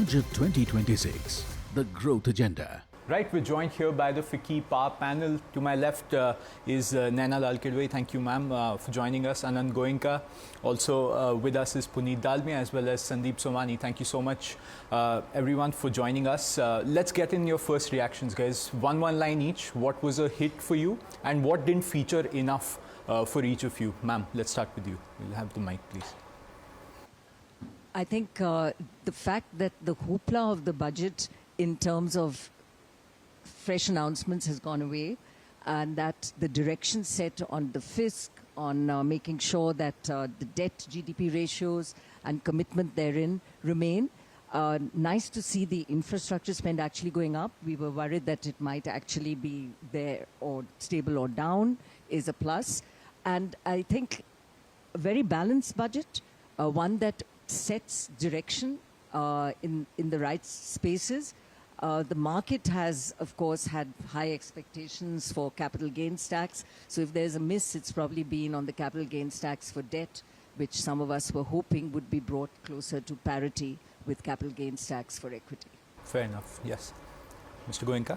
Budget 2026, the growth agenda. Right, we're joined here by the FICCI Power panel. To my left is Naina Lalkidwai. Thank you, ma'am, for joining us. Anand Goenka. Also with us is Puneet Dalmia as well as Sandeep Somani. Thank you so much, everyone, for joining us. Let's get in your first reactions, guys. One line each. What was a hit for you and what didn't feature enough for each of you? Ma'am, let's start with you. We'll have the mic, please. I think the fact that the hoopla of the budget in terms of fresh announcements has gone away, and that the direction set on the FICCI, on making sure that the debt GDP ratios and commitment therein remain. Nice to see the infrastructure spend actually going up. We were worried that it might actually be there or stable or down is a plus. And I think a very balanced budget, one that sets direction in the right spaces. The market has, of course, had high expectations for capital gains tax. So if there's a miss, it's probably been on the capital gains tax for debt, which some of us were hoping would be brought closer to parity with capital gains tax for equity. Fair enough, yes. Mr. Goenka?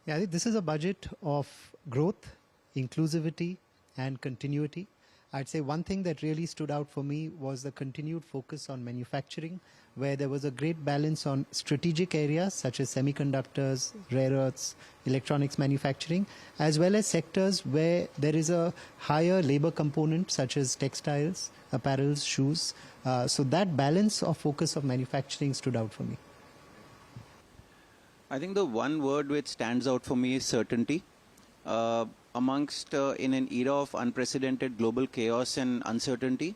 Yeah, I think this is a budget of growth, inclusivity, and continuity. I'd say one thing that really stood out for me was the continued focus on manufacturing, where there was a great balance on strategic areas such as semiconductors, rare earths, electronics manufacturing, as well as sectors where there is a higher labor component such as textiles, apparels, shoes. So that balance of focus of manufacturing stood out for me. I think the one word which stands out for me is certainty. In an era of unprecedented global chaos and uncertainty,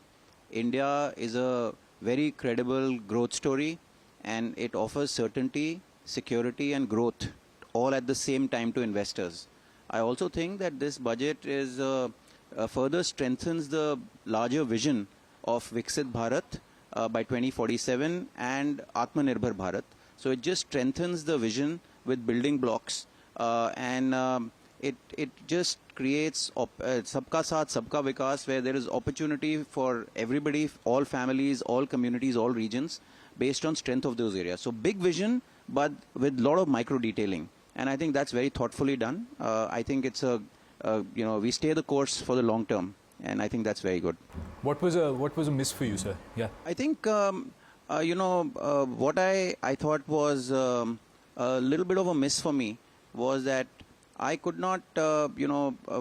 India is a very credible growth story, and it offers certainty, security and growth all at the same time to investors. I also think that this budget is further strengthens the larger vision of Viksit Bharat by 2047 and Atmanirbhar Bharat. So it just strengthens the vision with building blocks it just creates Sabka Saath, Sabka Vikas, where there is opportunity for everybody, all families, all communities, all regions, based on strength of those areas. So big vision, but with a lot of micro detailing. And I think that's very thoughtfully done. I think it's we stay the course for the long term. And I think that's very good. What was a miss for you, sir? Yeah. I think, what I thought was a little bit of a miss for me was that I could not,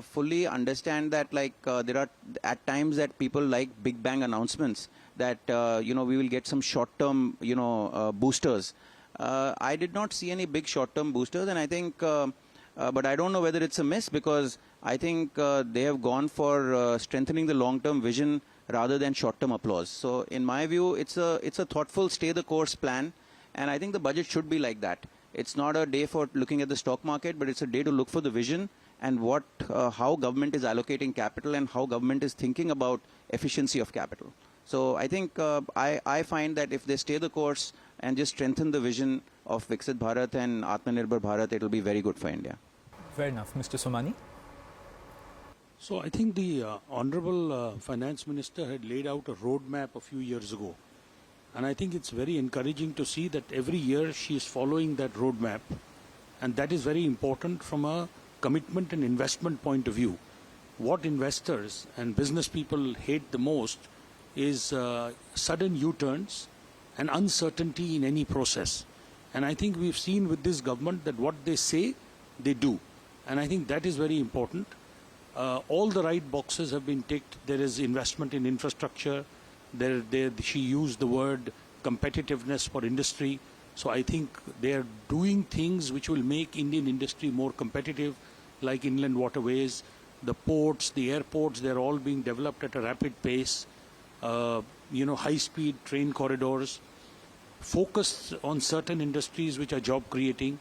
fully understand that, there are at times that people like big bang announcements that, we will get some short-term, boosters. I did not see any big short-term boosters, and I think, but I don't know whether it's a miss, because I think they have gone for strengthening the long-term vision rather than short-term applause. So in my view, it's a thoughtful stay-the-course plan, and I think the budget should be like that. It's not a day for looking at the stock market, but it's a day to look for the vision and how government is allocating capital and how government is thinking about efficiency of capital. So I think I find that if they stay the course and just strengthen the vision of Viksit Bharat and Atmanirbhar Bharat, it will be very good for India. Fair enough. Mr. Somani? So I think the Honorable Finance Minister had laid out a roadmap a few years ago. And I think it's very encouraging to see that every year she is following that roadmap. And that is very important from a commitment and investment point of view. What investors and business people hate the most is sudden U-turns and uncertainty in any process. And I think we've seen with this government that what they say, they do. And I think that is very important. All the right boxes have been ticked. There is investment in infrastructure. She used the word competitiveness for industry. So I think they are doing things which will make Indian industry more competitive, like inland waterways, the ports, the airports. They're all being developed at a rapid pace. High-speed train corridors, focus on certain industries which are job creating.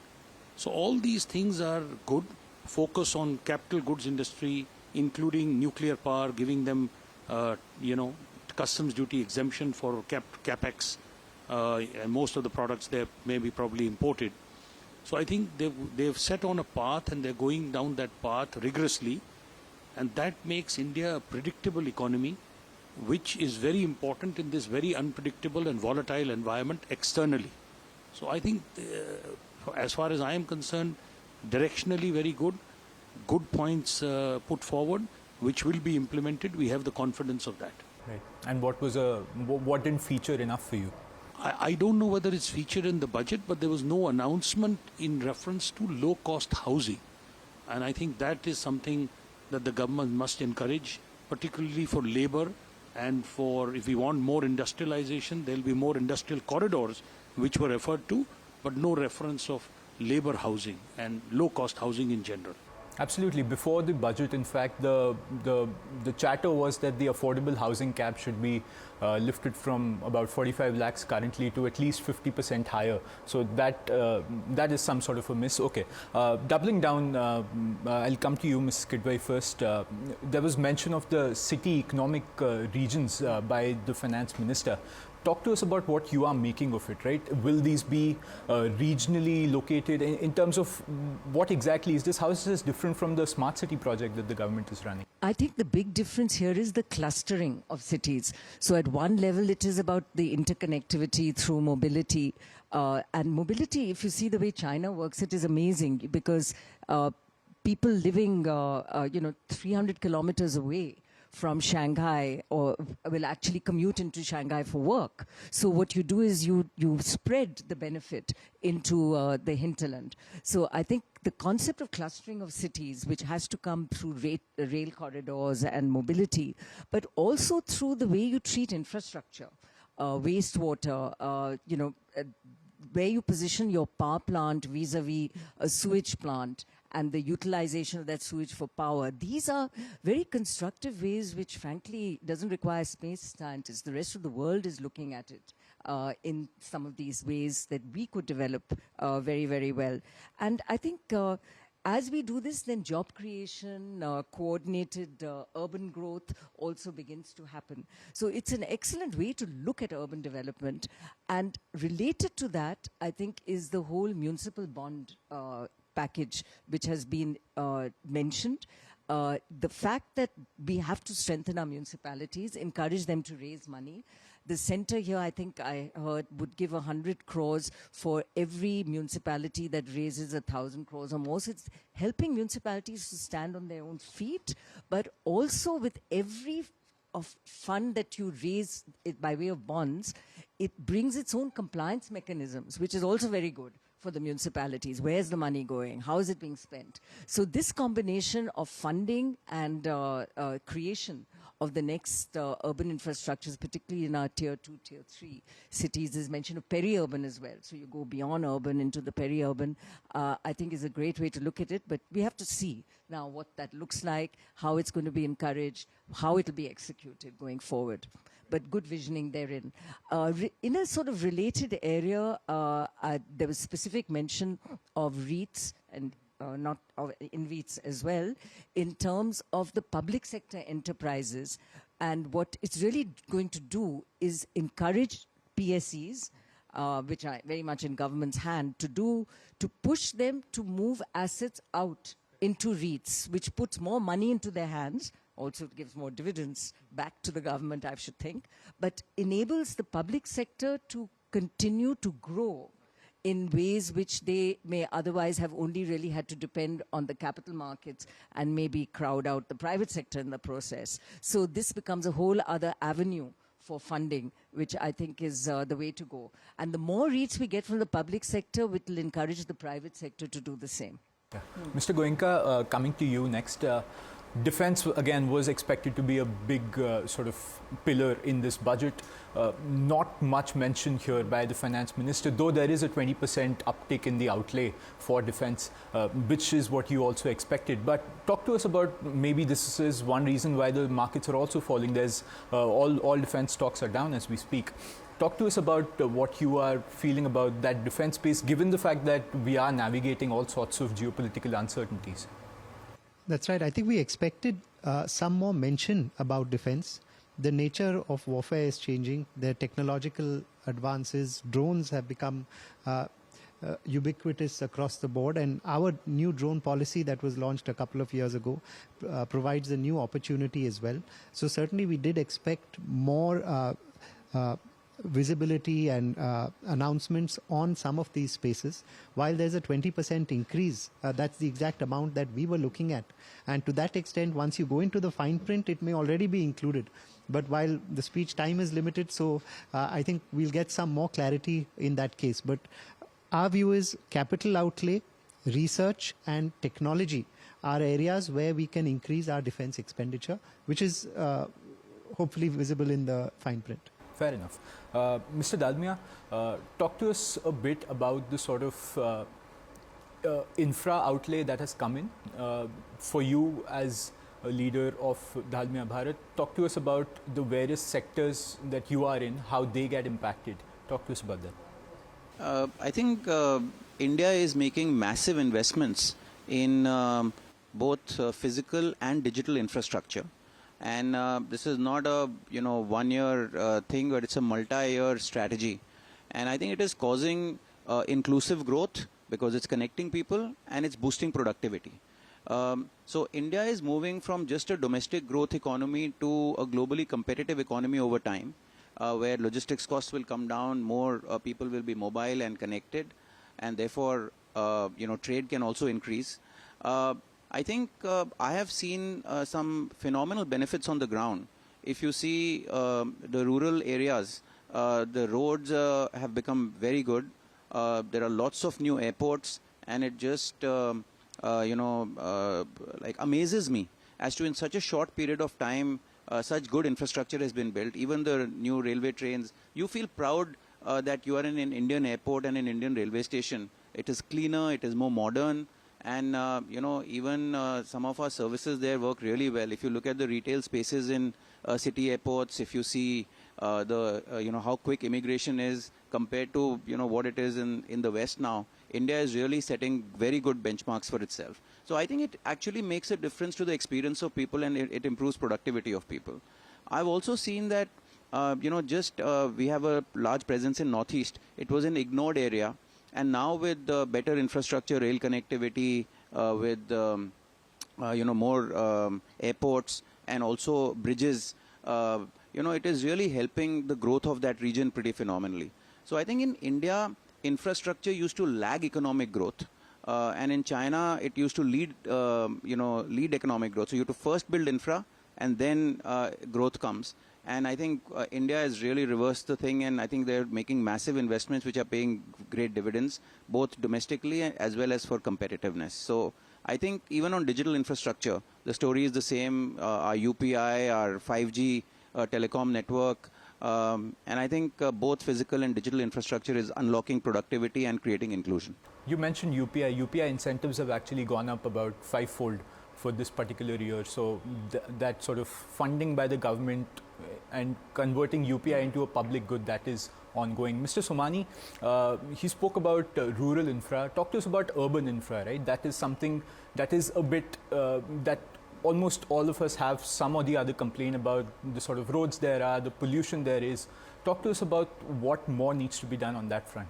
So all these things are good. Focus on capital goods industry, including nuclear power, giving them, customs duty exemption for capex. And most of the products there may be probably imported. So I think they've set on a path and they're going down that path rigorously. And that makes India a predictable economy which is very important in this very unpredictable and volatile environment externally. So I think, as far as I am concerned, directionally very good, good points put forward, which will be implemented. We have the confidence of that. Right. And what didn't feature enough for you? I don't know whether it's featured in the budget, but there was no announcement in reference to low-cost housing. And I think that is something that the government must encourage, particularly for labor and for, if we want more industrialization, there will be more industrial corridors which were referred to, but no reference of labor housing and low-cost housing in general. Absolutely. Before the budget, in fact, the chatter was that the affordable housing cap should be lifted from about 45 lakhs currently to at least 50% higher. So that is some sort of a miss. Okay. Doubling down, I'll come to you, Ms. Kidwai, first. There was mention of the city economic regions by the finance minister. Talk to us about what you are making of it, right? Will these be regionally located in terms of what exactly is this? How is this different from the smart city project that the government is running? I think the big difference here is the clustering of cities. So at one level, it is about the interconnectivity through mobility. And mobility, if you see the way China works, it is amazing because people living, 300 kilometers away from Shanghai or will actually commute into Shanghai for work. So what you do is you spread the benefit into the hinterland. So I think the concept of clustering of cities, which has to come through rail corridors and mobility, but also through the way you treat infrastructure, wastewater, where you position your power plant vis-a-vis a sewage plant, and the utilization of that sewage for power. These are very constructive ways which, frankly, doesn't require space scientists. The rest of the world is looking at it in some of these ways that we could develop very, very well. And I think as we do this, then job creation, coordinated urban growth also begins to happen. So it's an excellent way to look at urban development. And related to that, I think, is the whole municipal bond package, which has been mentioned. The fact that we have to strengthen our municipalities, encourage them to raise money. The center here, I think I heard, would give 100 crores for every municipality that raises 1,000 crores or more. So it's helping municipalities to stand on their own feet, but also with every fund that you raise it by way of bonds, it brings its own compliance mechanisms, which is also very good for the municipalities. Where's the money going? How is it being spent? So this combination of funding and creation of the next urban infrastructures, particularly in our tier 2, tier 3 cities, is mentioned of peri-urban as well. So you go beyond urban into the peri-urban, I think is a great way to look at it. But we have to see now what that looks like, how it's going to be encouraged, how it will be executed going forward. But good visioning therein. In a sort of related area, there was specific mention of REITs and not in REITs as well, in terms of the public sector enterprises. And what it's really going to do is encourage PSEs, which are very much in government's hand, to push them to move assets out into REITs, which puts more money into their hands. Also gives more dividends back to the government, I should think, but enables the public sector to continue to grow in ways which they may otherwise have only really had to depend on the capital markets and maybe crowd out the private sector in the process. So this becomes a whole other avenue for funding, which I think is the way to go. And the more REITs we get from the public sector, it will encourage the private sector to do the same. Yeah. Mr. Goenka, coming to you next. Defense, again, was expected to be a big sort of pillar in this budget. Not much mentioned here by the finance minister, though there is a 20% uptick in the outlay for defense, which is what you also expected. But talk to us about, maybe this is one reason why the markets are also falling. There's all defense stocks are down as we speak. Talk to us about what you are feeling about that defense space, given the fact that we are navigating all sorts of geopolitical uncertainties. That's right. I think we expected some more mention about defense. The nature of warfare is changing. The technological advances, drones have become ubiquitous across the board. And our new drone policy that was launched a couple of years ago provides a new opportunity as well. So certainly we did expect more visibility and announcements on some of these spaces. While there's a 20% increase, that's the exact amount that we were looking at. And to that extent, once you go into the fine print, it may already be included. But while the speech time is limited, so I think we'll get some more clarity in that case. But our view is capital outlay, research and technology are areas where we can increase our defense expenditure, which is hopefully visible in the fine print. Fair enough. Mr. Dalmia, talk to us a bit about the sort of infra outlay that has come in for you as a leader of Dalmia Bharat. Talk to us about the various sectors that you are in, how they get impacted. Talk to us about that. I think India is making massive investments in both physical and digital infrastructure. And this is not a 1 year thing, but it's a multi-year strategy. And I think it is causing inclusive growth because it's connecting people and it's boosting productivity. So India is moving from just a domestic growth economy to a globally competitive economy over time, where logistics costs will come down, more people will be mobile and connected, and therefore trade can also increase. I think I have seen some phenomenal benefits on the ground. If you see the rural areas, the roads have become very good. There are lots of new airports, and it just like amazes me as to in such a short period of time such good infrastructure has been built. Even the new railway trains, you feel proud that you are in an Indian airport and an Indian railway station. It is cleaner, it is more modern. And, even some of our services there work really well. If you look at the retail spaces in city airports, if you see how quick immigration is compared to, what it is in the West now, India is really setting very good benchmarks for itself. So I think it actually makes a difference to the experience of people, and it improves productivity of people. I've also seen that, we have a large presence in Northeast. It was an ignored area. And now with better infrastructure, rail connectivity, with more airports and also bridges, it is really helping the growth of that region pretty phenomenally. So I think in India, infrastructure used to lag economic growth, and in China it used to lead economic growth. So you have to first build infra, and then growth comes. And I think India has really reversed the thing, and I think they're making massive investments which are paying great dividends, both domestically as well as for competitiveness. So I think even on digital infrastructure, the story is the same. Our UPI, our 5G telecom network, and I think both physical and digital infrastructure is unlocking productivity and creating inclusion. You mentioned UPI. UPI incentives have actually gone up about 5-fold for this particular year. So that sort of funding by the government and converting UPI into a public good, that is ongoing. Mr. Somani, he spoke about rural infra. Talk to us about urban infra, right? That is something that is a bit that almost all of us have some or the other complain about, the sort of roads there are, the pollution there is. Talk to us about what more needs to be done on that front.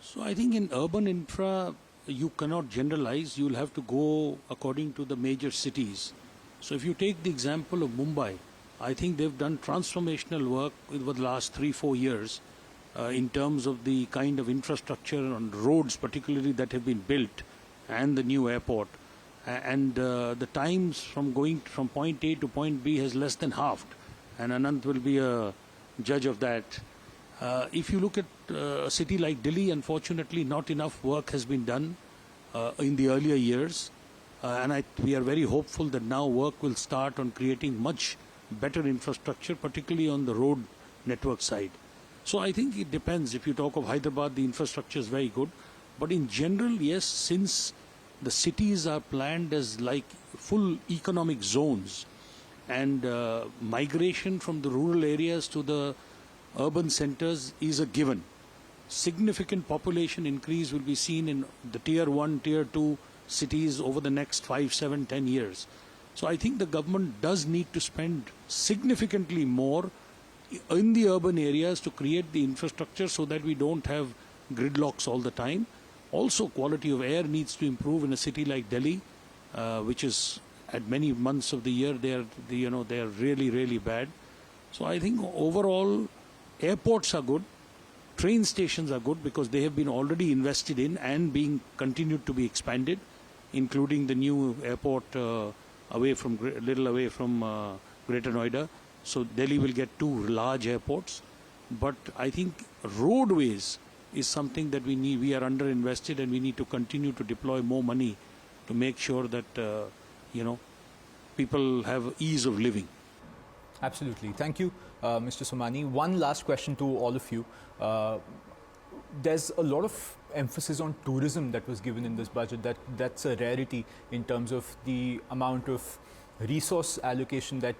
So I think in urban infra, you cannot generalize. You'll have to go according to the major cities. So if you take the example of Mumbai, I think they've done transformational work over the last 3-4 years in terms of the kind of infrastructure on roads, particularly that have been built, and the new airport. And the times from going from point A to point B has less than halved. And Anant will be a judge of that. If you look at a city like Delhi, unfortunately, not enough work has been done in the earlier years. And we are very hopeful that now work will start on creating much better infrastructure, particularly on the road network side. So I think it depends. If you talk of Hyderabad, the infrastructure is very good. But in general, yes, since the cities are planned as like full economic zones, and migration from the rural areas to the urban centers is a given. Significant population increase will be seen in the tier 1, tier 2 cities over the next 5, 7, 10 years. So I think the government does need to spend significantly more in the urban areas to create the infrastructure so that we don't have gridlocks all the time. Also, quality of air needs to improve in a city like Delhi, which is at many months of the year they are really bad. So I think overall airports are good, train stations are good because they have been already invested in and being continued to be expanded, including the new airport little away from Greater Noida. So Delhi will get 2 large airports, but I think roadways is something that we are underinvested, and we need to continue to deploy more money to make sure that people have ease of living. Absolutely. Thank you, Mr. Somani. One last question to all of you. There's a lot of emphasis on tourism that was given in this budget. That's a rarity in terms of the amount of resource allocation that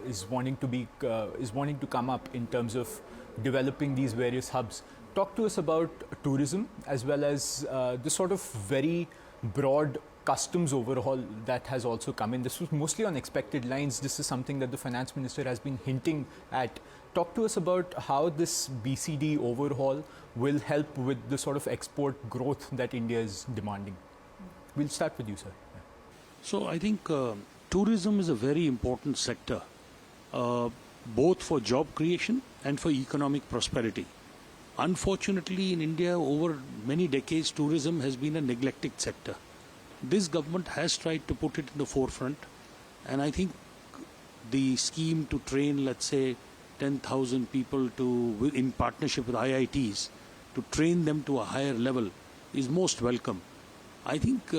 is wanting to come up in terms of developing these various hubs. Talk to us about tourism as well as the sort of very broad customs overhaul that has also come in. This was mostly on expected lines. This is something that the finance minister has been hinting at. Talk to us about how this BCD overhaul will help with the sort of export growth that India is demanding. We'll start with you, sir. Yeah. So I think tourism is a very important sector, both for job creation and for economic prosperity. Unfortunately, in India, over many decades, tourism has been a neglected sector. This government has tried to put it in the forefront, and I think the scheme to train, let's say, 10,000 people in partnership with IITs to train them to a higher level is most welcome. I think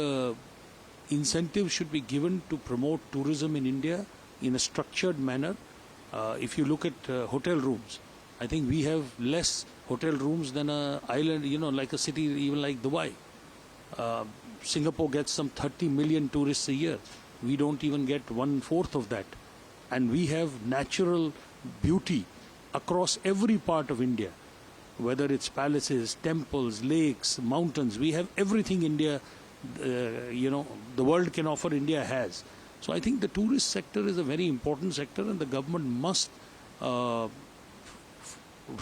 incentives should be given to promote tourism in India in a structured manner. If you look at hotel rooms, I think we have less hotel rooms than an island, like a city even like Dubai. Singapore gets some 30 million tourists a year. We don't even get 1/4 of that. And we have natural beauty across every part of India, whether it's palaces, temples, lakes, mountains. We have everything India, the world can offer, India has. So I think the tourist sector is a very important sector, and the government must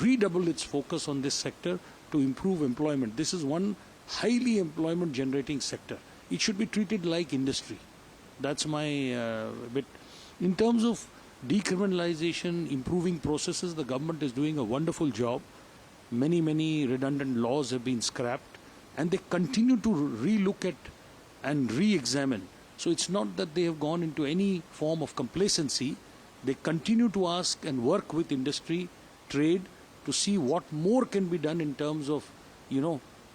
redouble its focus on this sector to improve employment. This is one highly employment generating sector. It should be treated like industry. That's my bit. In terms of decriminalization, improving processes, the government is doing a wonderful job. Many redundant laws have been scrapped, and they continue to relook at and re-examine. So it's not that they have gone into any form of complacency. They continue to ask and work with industry, trade, to see what more can be done in terms of,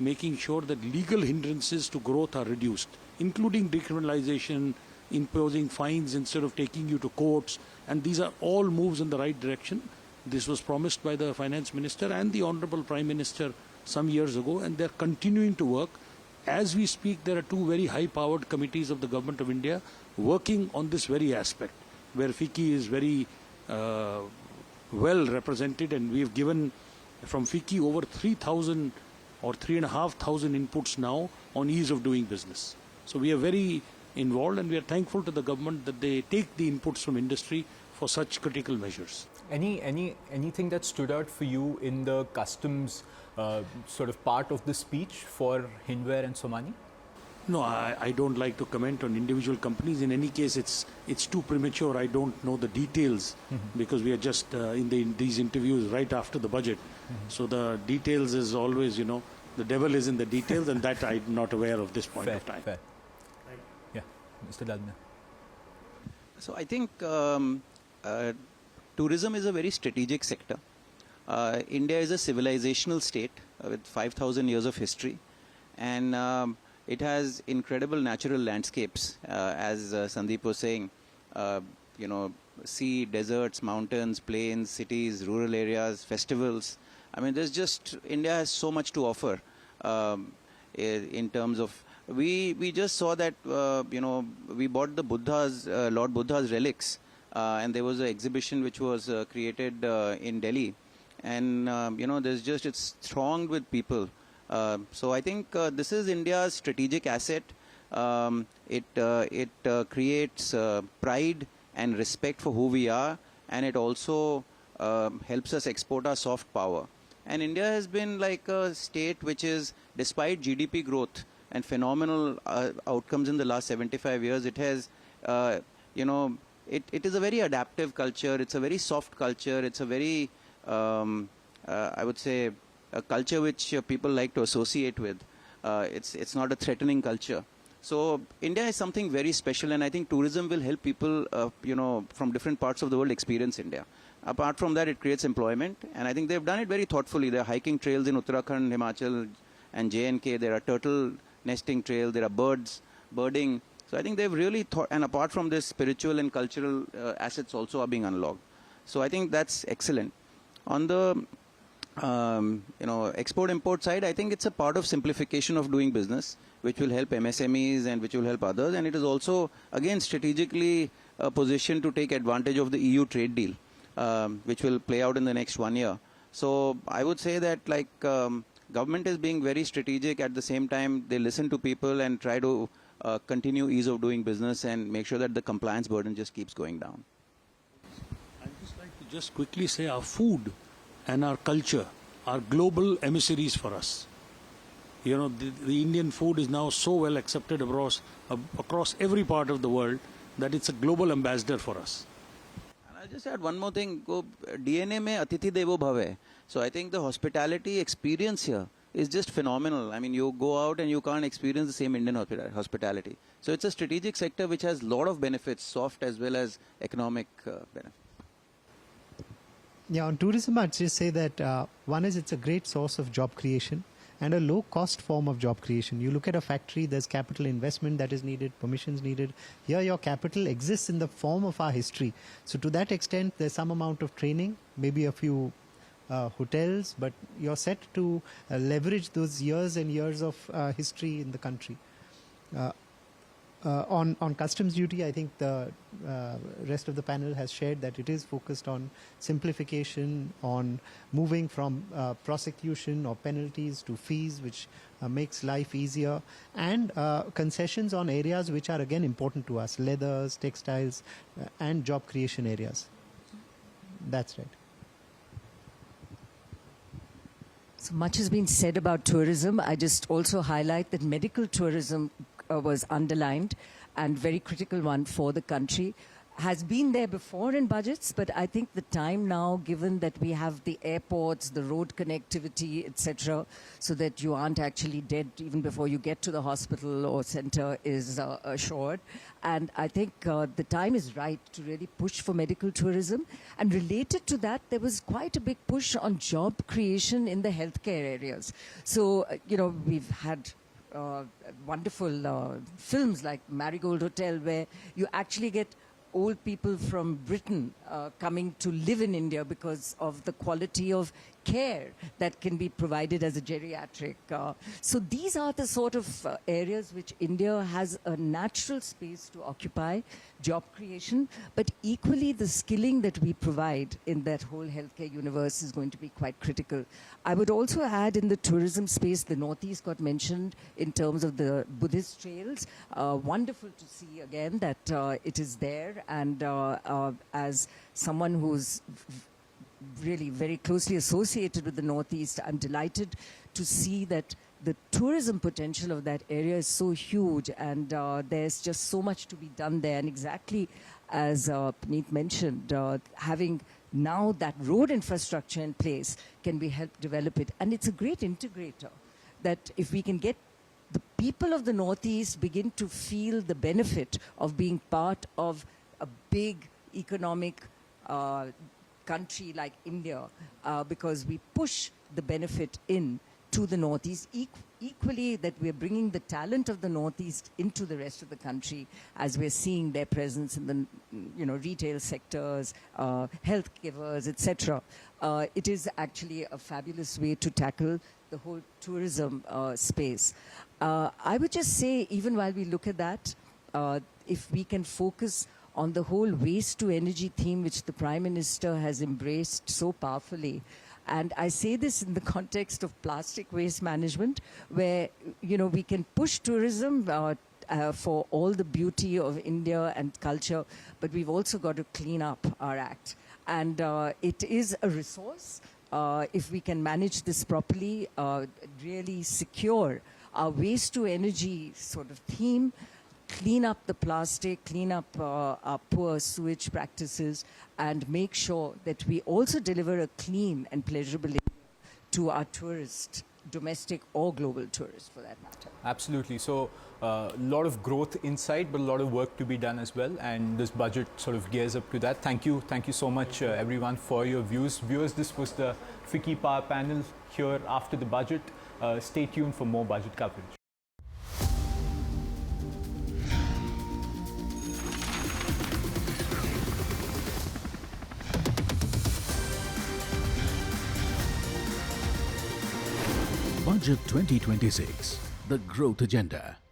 making sure that legal hindrances to growth are reduced, including decriminalization, imposing fines instead of taking you to courts. And these are all moves in the right direction. This was promised by the finance minister and the Honorable Prime Minister some years ago, and they're continuing to work. As we speak, there are 2 very high-powered committees of the Government of India working on this very aspect, where FICCI is very well represented, and we've given from FICCI over 3,000 or 3,500 inputs now on ease of doing business. So we are very involved, and we are thankful to the government that they take the inputs from industry for such critical measures. Anything that stood out for you in the customs sort of part of the speech for Hindware and Somani? No, I don't like to comment on individual companies. In any case, it's too premature. I don't know the details because we are just in these interviews right after the budget. So the details is always, the devil is in the details, and that I'm not aware of this point of time. Fair. Yeah, Mr. Dalmia. So I think tourism is a very strategic sector. India is a civilizational state with 5,000 years of history, and it has incredible natural landscapes, as Sandeep was saying, sea, deserts, mountains, plains, cities, rural areas, festivals. I mean, India has so much to offer in terms of, we just saw that, we bought the Lord Buddha's relics, and there was an exhibition which was created in Delhi, and, it's thronged with people. So I think this is India's strategic asset. It creates pride and respect for who we are, and it also helps us export our soft power. And India has been like a state which is, despite GDP growth and phenomenal outcomes in the last 75 years, it has, it is a very adaptive culture. It's a very soft culture. It's a very, I would say, a culture which people like to associate with. It's not a threatening culture. So India is something very special, and I think tourism will help people, from different parts of the world experience India. Apart from that, it creates employment, and I think they've done it very thoughtfully. There are hiking trails in Uttarakhand, Himachal, and J&K. There are turtle nesting trails. There are birding. So I think they've really thought, and apart from this, spiritual and cultural assets also are being unlocked. So I think that's excellent. On the export-import side, I think it's a part of simplification of doing business, which will help MSMEs and which will help others. And it is also, again, strategically positioned to take advantage of the EU trade deal, which will play out in the next 1 year. So I would say that government is being very strategic. At the same time, they listen to people and try to continue ease of doing business and make sure that the compliance burden just keeps going down. I'd just like to just quickly say our food and our culture are global emissaries for us. The Indian food is now so well accepted across every part of the world that it's a global ambassador for us. And I'll just add one more thing. DNA mein Atithi Devo Bhava hai. So I think the hospitality experience here is just phenomenal. I mean, you go out and you can't experience the same Indian hospitality. So it's a strategic sector which has a lot of benefits, soft as well as economic benefits. Yeah, on tourism, I'd just say that one is it's a great source of job creation and a low-cost form of job creation. You look at a factory, there's capital investment that is needed, permissions needed. Here, your capital exists in the form of our history. So to that extent, there's some amount of training, maybe a few hotels, but you're set to leverage those years and years of history in the country. On customs duty, I think the rest of the panel has shared that it is focused on simplification, on moving from prosecution or penalties to fees, which makes life easier, and concessions on areas which are again important to us, leathers, textiles, and job creation areas. That's right. So much has been said about tourism. I just also highlight that medical tourism was underlined and very critical one for the country. Has been there before in budgets, but I think the time now, given that we have the airports, the road connectivity, etc., so that you aren't actually dead even before you get to the hospital or center, is assured. And I think the time is right to really push for medical tourism. And related to that, there was quite a big push on job creation in the healthcare areas. So, we've had wonderful films like Marigold Hotel, where you actually get old people from Britain coming to live in India because of the quality of care that can be provided as a geriatric. So these are the sort of areas which India has a natural space to occupy, job creation, but equally the skilling that we provide in that whole healthcare universe is going to be quite critical. I would also add in the tourism space, the Northeast got mentioned in terms of the Buddhist trails. Wonderful to see again that it is there, and as someone who's really very closely associated with the Northeast, I'm delighted to see that the tourism potential of that area is so huge, and there's just so much to be done there. And exactly as Puneet mentioned, having now that road infrastructure in place can be help develop it. And it's a great integrator that if we can get the people of the Northeast begin to feel the benefit of being part of a big economic country like India, because we push the benefit in to the Northeast, equally that we're bringing the talent of the Northeast into the rest of the country, as we're seeing their presence in the retail sectors, health givers, etc. It is actually a fabulous way to tackle the whole tourism space. I would just say, even while we look at that, if we can focus on the whole waste to energy theme, which the Prime Minister has embraced so powerfully. And I say this in the context of plastic waste management, where, we can push tourism for all the beauty of India and culture, but we've also got to clean up our act. And it is a resource, if we can manage this properly, really secure our waste to energy sort of theme, clean up the plastic, clean up our poor sewage practices, and make sure that we also deliver a clean and pleasurable India to our tourists, domestic or global tourists for that matter. Absolutely. So a lot of growth inside, but a lot of work to be done as well. And this budget sort of gears up to that. Thank you so much, everyone, for your views. Viewers, this was the FICCI Power Panel here after the budget. Stay tuned for more budget coverage. Budget 2026, the growth agenda.